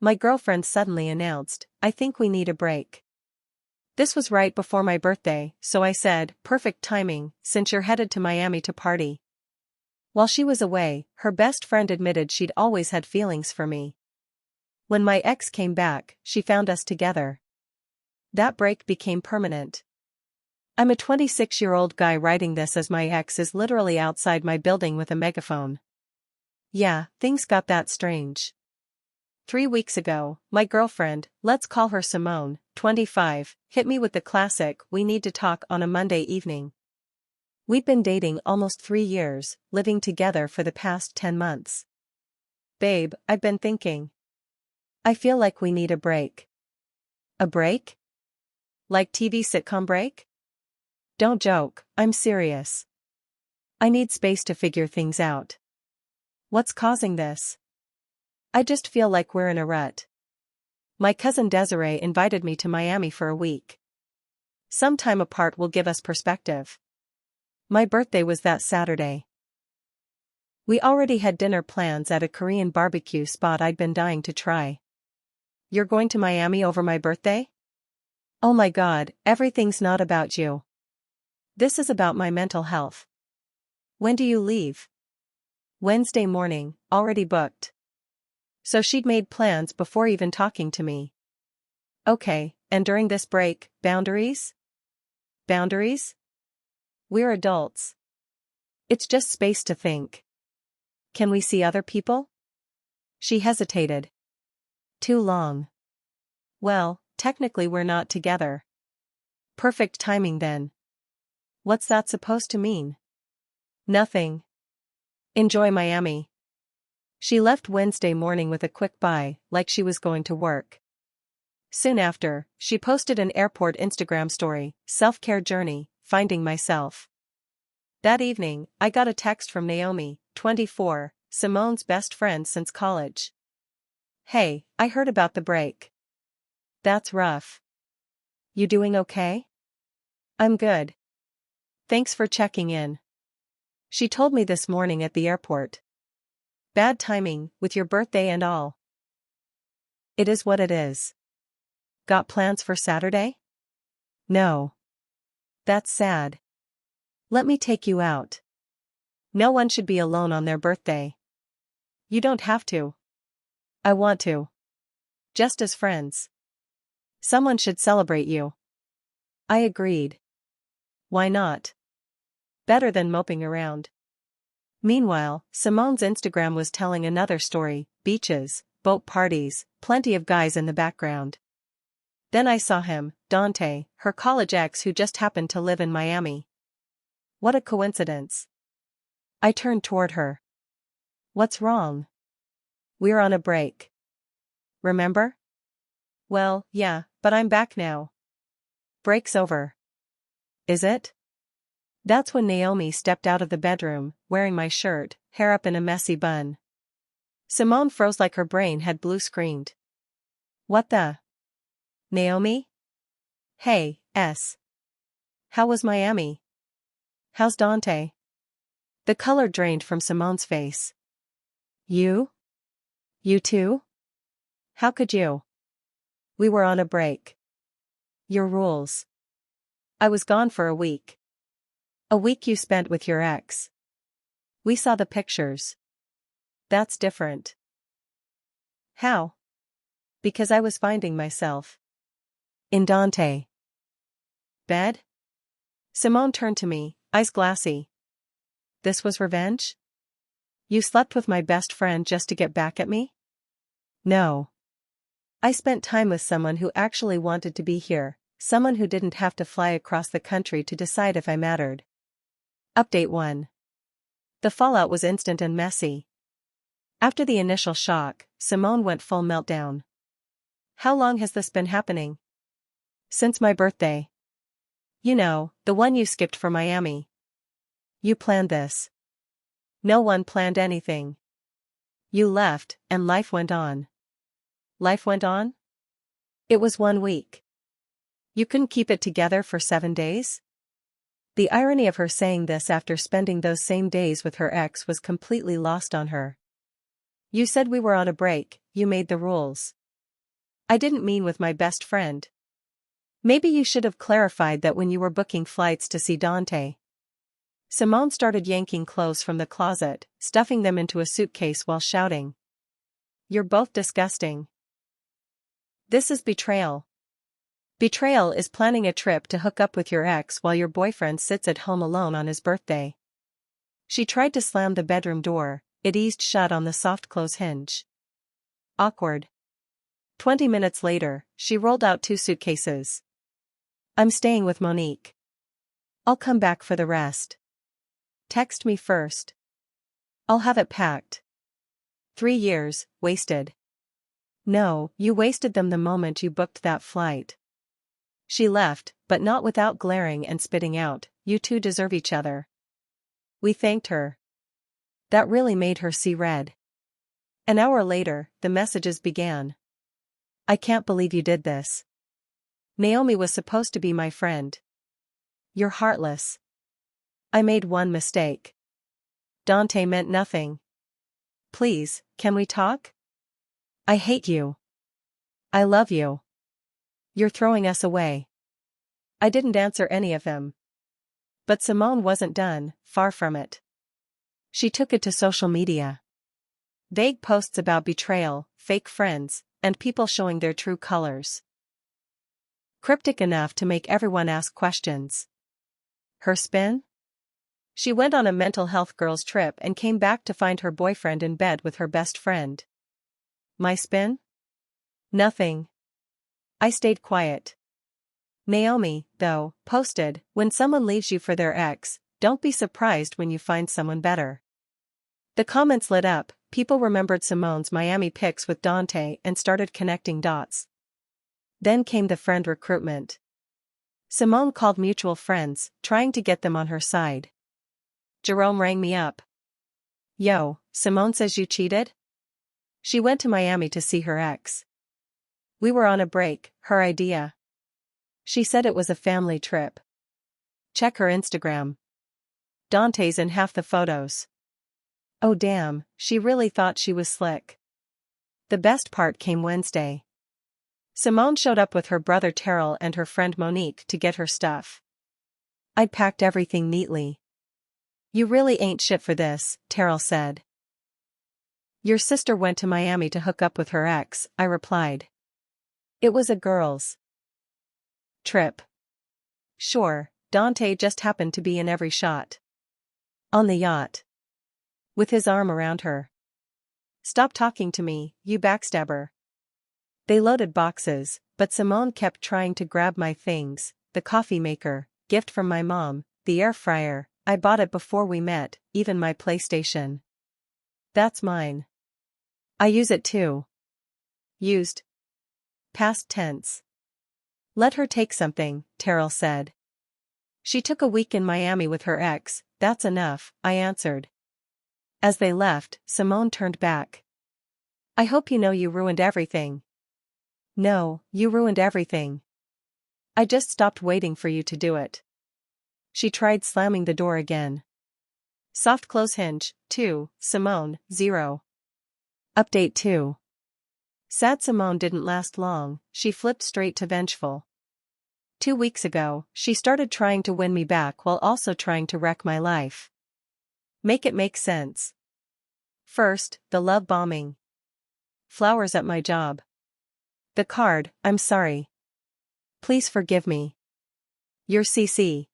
My girlfriend suddenly announced, "I think we need a break." This was right before my birthday, so I said, "Perfect timing, since you're headed to Miami to party." While she was away, her best friend admitted she'd always had feelings for me. When my ex came back, she found us together. That break became permanent. I'm a 26-year-old guy writing this as my ex is literally outside my building with a megaphone. Yeah, things got that strange. 3 weeks ago, my girlfriend, let's call her Simone, 25, hit me with the classic "we need to talk" on a Monday evening. We'd been dating almost 3 years, living together for the past 10 months. "Babe, I've been thinking. I feel like we need a break." "A break? Like TV sitcom break?" "Don't joke, I'm serious. I need space to figure things out." "What's causing this?" "I just feel like we're in a rut. My cousin Desiree invited me to Miami for a week. Some time apart will give us perspective. My birthday was that Saturday. We already had dinner plans at a Korean barbecue spot I'd been dying to try." "You're going to Miami over my birthday?" "Oh my God, everything's not about you. This is about my mental health." "When do you leave?" "Wednesday morning, already booked." So she'd made plans before even talking to me. Okay, and during this break, boundaries? Boundaries? We're adults. It's just space to think. Can we see other people? She hesitated. Too long. Well, technically we're not together. Perfect timing then. What's that supposed to mean? Nothing. Enjoy Miami. She left Wednesday morning with a quick bye, like she was going to work. Soon after, she posted an airport Instagram story, "Self-care journey, finding myself." That evening, I got a text from Naomi, 24, Simone's best friend since college. "Hey, I heard about the break. That's rough. You doing okay?" "I'm good. Thanks for checking in." She told me this morning at the airport. Bad timing, with your birthday and all. It is what it is. Got plans for Saturday? No. That's sad. Let me take you out. No one should be alone on their birthday. You don't have to. I want to. Just as friends. Someone should celebrate you. I agreed. Why not? Better than moping around. Meanwhile, Simone's Instagram was telling another story: beaches, boat parties, plenty of guys in the background. Then I saw him, Dante, her college ex who just happened to live in Miami. What a coincidence. I turned toward her. What's wrong? We're on a break. Remember? Well, yeah, but I'm back now. Break's over. Is it? That's when Naomi stepped out of the bedroom, wearing my shirt, hair up in a messy bun. Simone froze like her brain had blue screened. What the? Naomi? Hey, S. How was Miami? How's Dante? The color drained from Simone's face. You? You too? How could you? We were on a break. Your rules. I was gone for a week. A week you spent with your ex. We saw the pictures. That's different. How? Because I was finding myself. In Dante. Bed? Simone turned to me, eyes glassy. This was revenge? You slept with my best friend just to get back at me? No. I spent time with someone who actually wanted to be here, someone who didn't have to fly across the country to decide if I mattered. Update 1. The fallout was instant and messy. After the initial shock, Simone went full meltdown. How long has this been happening? Since my birthday. You know, the one you skipped for Miami. You planned this. No one planned anything. You left, and life went on. Life went on? It was 1 week. You couldn't keep it together for 7 days? The irony of her saying this after spending those same days with her ex was completely lost on her. You said we were on a break, you made the rules. I didn't mean with my best friend. Maybe you should have clarified that when you were booking flights to see Dante. Simone started yanking clothes from the closet, stuffing them into a suitcase while shouting. You're both disgusting. This is betrayal. Betrayal is planning a trip to hook up with your ex while your boyfriend sits at home alone on his birthday. She tried to slam the bedroom door, it eased shut on the soft close hinge. Awkward. 20 minutes later, she rolled out 2 suitcases. I'm staying with Monique. I'll come back for the rest. Text me first. I'll have it packed. 3 years, wasted. No, you wasted them the moment you booked that flight. She left, but not without glaring and spitting out, you two deserve each other. We thanked her. That really made her see red. An hour later, the messages began. I can't believe you did this. Naomi was supposed to be my friend. You're heartless. I made one mistake. Dante meant nothing. Please, can we talk? I hate you. I love you. You're throwing us away. I didn't answer any of them. But Simone wasn't done, far from it. She took it to social media. Vague posts about betrayal, fake friends, and people showing their true colors. Cryptic enough to make everyone ask questions. Her spin? She went on a mental health girls' trip and came back to find her boyfriend in bed with her best friend. My spin? Nothing. I stayed quiet. Naomi, though, posted, when someone leaves you for their ex, don't be surprised when you find someone better. The comments lit up, people remembered Simone's Miami pics with Dante and started connecting dots. Then came the friend recruitment. Simone called mutual friends, trying to get them on her side. Jerome rang me up. Yo, Simone says you cheated? She went to Miami to see her ex. We were on a break, her idea. She said it was a family trip. Check her Instagram. Dante's in half the photos. Oh damn, she really thought she was slick. The best part came Wednesday. Simone showed up with her brother Terrell and her friend Monique to get her stuff. I'd packed everything neatly. You really ain't shit for this, Terrell said. Your sister went to Miami to hook up with her ex, I replied. It was a girls' trip. Sure, Dante just happened to be in every shot. On the yacht. With his arm around her. Stop talking to me, you backstabber. They loaded boxes, but Simone kept trying to grab my things, the coffee maker, gift from my mom, the air fryer, I bought it before we met, even my PlayStation. That's mine. I use it too. Used. Past tense. Let her take something, Terrell said. She took a week in Miami with her ex, that's enough, I answered. As they left, Simone turned back. I hope you know you ruined everything. No, you ruined everything. I just stopped waiting for you to do it. She tried slamming the door again. Soft close hinge, 2, Simone, 0. Update 2. Sad Simone didn't last long, she flipped straight to Vengeful. 2 weeks ago, she started trying to win me back while also trying to wreck my life. Make it make sense. First, the love bombing. Flowers at my job. The card, I'm sorry. Please forgive me. Your CC.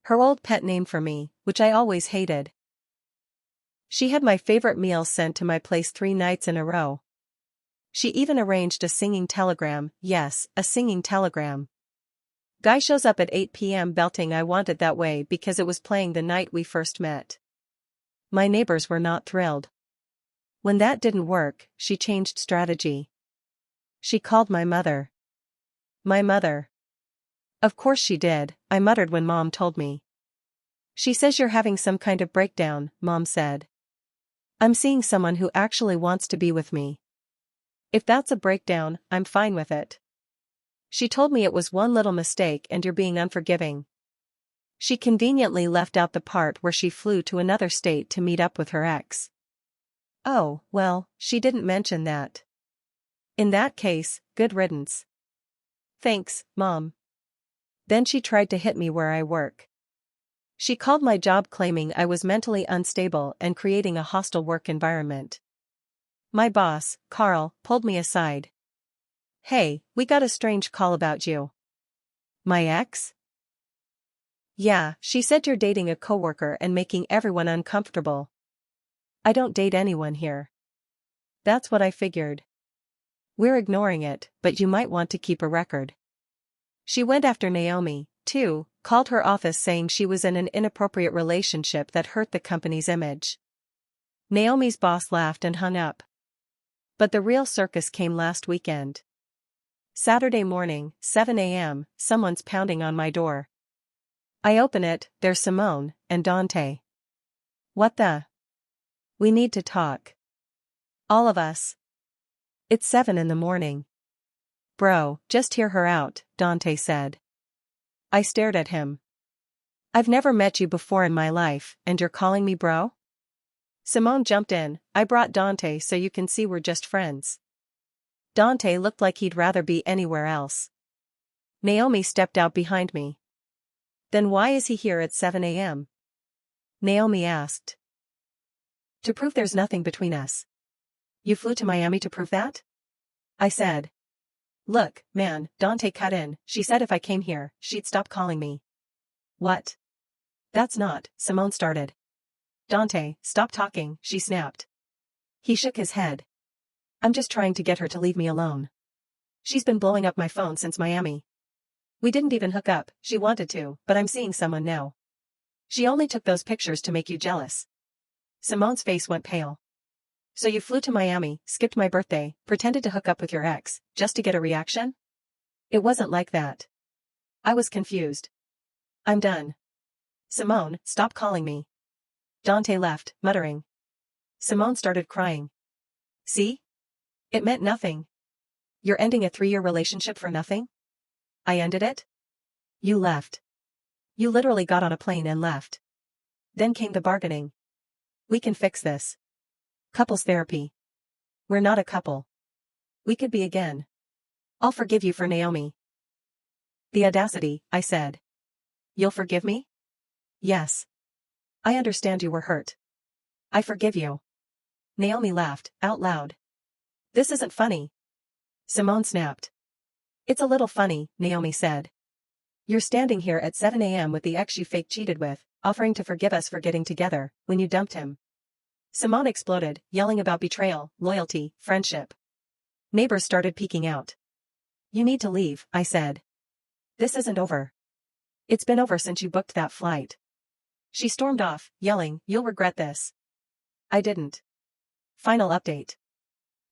Her old pet name for me, which I always hated. She had my favorite meals sent to my place 3 nights in a row. She even arranged a singing telegram, yes, a singing telegram. Guy shows up at 8 p.m. belting I Want It That Way because it was playing the night we first met. My neighbors were not thrilled. When that didn't work, she changed strategy. She called my mother. My mother. Of course she did, I muttered when Mom told me. She says you're having some kind of breakdown, Mom said. I'm seeing someone who actually wants to be with me. If that's a breakdown, I'm fine with it. She told me it was one little mistake and you're being unforgiving. She conveniently left out the part where she flew to another state to meet up with her ex. Oh, well, she didn't mention that. In that case, good riddance. Thanks, Mom. Then she tried to hit me where I work. She called my job claiming I was mentally unstable and creating a hostile work environment. My boss, Carl, pulled me aside. Hey, we got a strange call about you. My ex? Yeah, she said you're dating a coworker and making everyone uncomfortable. I don't date anyone here. That's what I figured. We're ignoring it, but you might want to keep a record. She went after Naomi, too, called her office saying she was in an inappropriate relationship that hurt the company's image. Naomi's boss laughed and hung up. But the real circus came last weekend. Saturday morning, 7 a.m., someone's pounding on my door. I open it, there's Simone and Dante. What the? We need to talk. All of us. It's 7 in the morning. Bro, just hear her out, Dante said. I stared at him. I've never met you before in my life, and you're calling me bro? Simone jumped in, I brought Dante so you can see we're just friends. Dante looked like he'd rather be anywhere else. Naomi stepped out behind me. Then why is he here at 7 a.m.? Naomi asked. To prove there's nothing between us. You flew to Miami to prove that? I said. Look, man, Dante cut in, she said if I came here, she'd stop calling me. What? That's not, Simone started. Dante, stop talking, she snapped. He shook his head. I'm just trying to get her to leave me alone. She's been blowing up my phone since Miami. We didn't even hook up, she wanted to, but I'm seeing someone now. She only took those pictures to make you jealous. Simone's face went pale. So you flew to Miami, skipped my birthday, pretended to hook up with your ex, just to get a reaction? It wasn't like that. I was confused. I'm done. Simone, stop calling me. Dante left, muttering. Simone started crying. See? It meant nothing. You're ending a 3-year relationship for nothing? I ended it? You left. You literally got on a plane and left. Then came the bargaining. We can fix this. Couples therapy. We're not a couple. We could be again. I'll forgive you for Naomi. The audacity, I said. You'll forgive me? Yes. I understand you were hurt. I forgive you. Naomi laughed, out loud. This isn't funny. Simone snapped. It's a little funny, Naomi said. You're standing here at 7 a.m. with the ex you fake cheated with, offering to forgive us for getting together, when you dumped him. Simone exploded, yelling about betrayal, loyalty, friendship. Neighbors started peeking out. You need to leave, I said. This isn't over. It's been over since you booked that flight. She stormed off, yelling, you'll regret this. I didn't. Final update.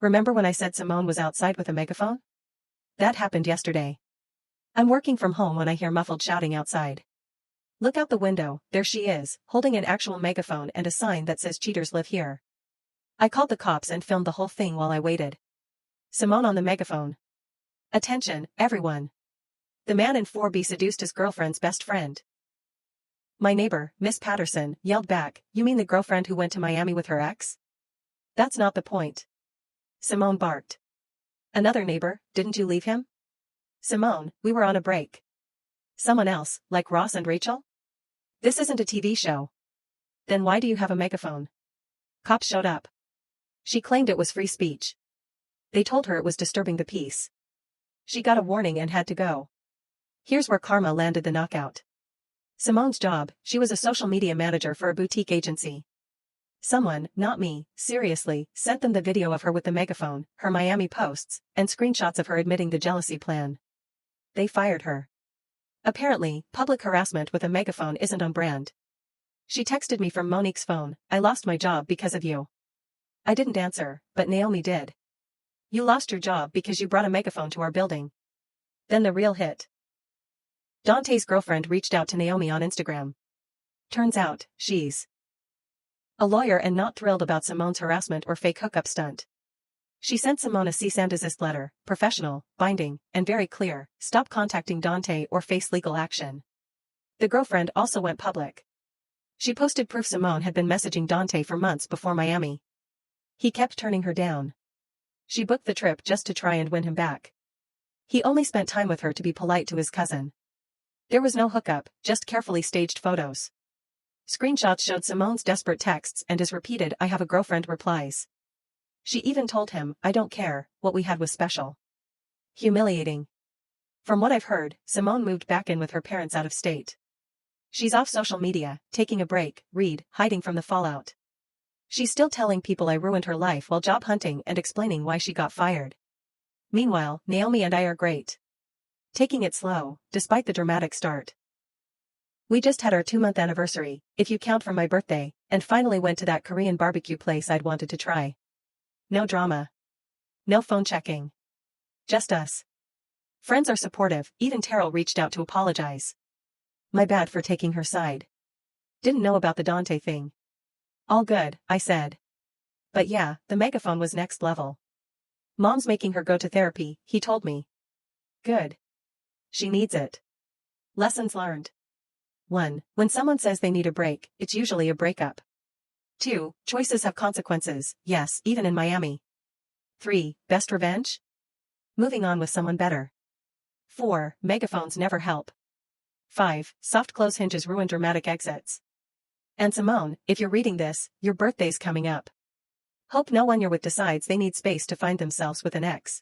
Remember when I said Simone was outside with a megaphone? That happened yesterday. I'm working from home when I hear muffled shouting outside. Look out the window, there she is, holding an actual megaphone and a sign that says cheaters live here. I called the cops and filmed the whole thing while I waited. Simone on the megaphone. Attention, everyone. The man in 4B seduced his girlfriend's best friend. My neighbor, Miss Patterson, yelled back, you mean the girlfriend who went to Miami with her ex? That's not the point. Simone barked. Another neighbor, didn't you leave him? Simone, we were on a break. Someone else, like Ross and Rachel? This isn't a TV show. Then why do you have a megaphone? Cops showed up. She claimed it was free speech. They told her it was disturbing the peace. She got a warning and had to go. Here's where karma landed the knockout. Simone's job, she was a social media manager for a boutique agency. Someone, not me, seriously, sent them the video of her with the megaphone, her Miami posts, and screenshots of her admitting the jealousy plan. They fired her. Apparently, public harassment with a megaphone isn't on brand. She texted me from Monique's phone, I lost my job because of you. I didn't answer, but Naomi did. You lost your job because you brought a megaphone to our building. Then the real hit. Dante's girlfriend reached out to Naomi on Instagram. Turns out, she's a lawyer and not thrilled about Simone's harassment or fake hookup stunt. She sent Simone a cease and desist letter, professional, binding, and very clear, stop contacting Dante or face legal action. The girlfriend also went public. She posted proof Simone had been messaging Dante for months before Miami. He kept turning her down. She booked the trip just to try and win him back. He only spent time with her to be polite to his cousin. There was no hookup, just carefully staged photos. Screenshots showed Simone's desperate texts and his repeated "I have a girlfriend" replies. She even told him, "I don't care, what we had was special." Humiliating. From what I've heard, Simone moved back in with her parents out of state. She's off social media, taking a break, hiding from the fallout. She's still telling people I ruined her life while job hunting and explaining why she got fired. Meanwhile, Naomi and I are great. Taking it slow, despite the dramatic start. We just had our 2-month anniversary, if you count from my birthday, and finally went to that Korean barbecue place I'd wanted to try. No drama. No phone checking. Just us. Friends are supportive, even Terrell reached out to apologize. My bad for taking her side. Didn't know about the Dante thing. All good, I said. But yeah, the Megaphone was next level. Mom's making her go to therapy, he told me. Good. She needs it. Lessons learned. 1. When someone says they need a break, it's usually a breakup. 2. Choices have consequences, yes, even in Miami. 3. Best revenge? Moving on with someone better. 4. Megaphones never help. 5. Soft close hinges ruin dramatic exits. And Simone, if you're reading this, your birthday's coming up. Hope no one you're with decides they need space to find themselves with an ex.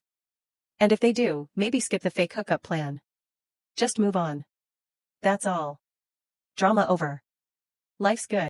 And if they do, maybe skip the fake hookup plan. Just move on. That's all. Drama over. Life's good.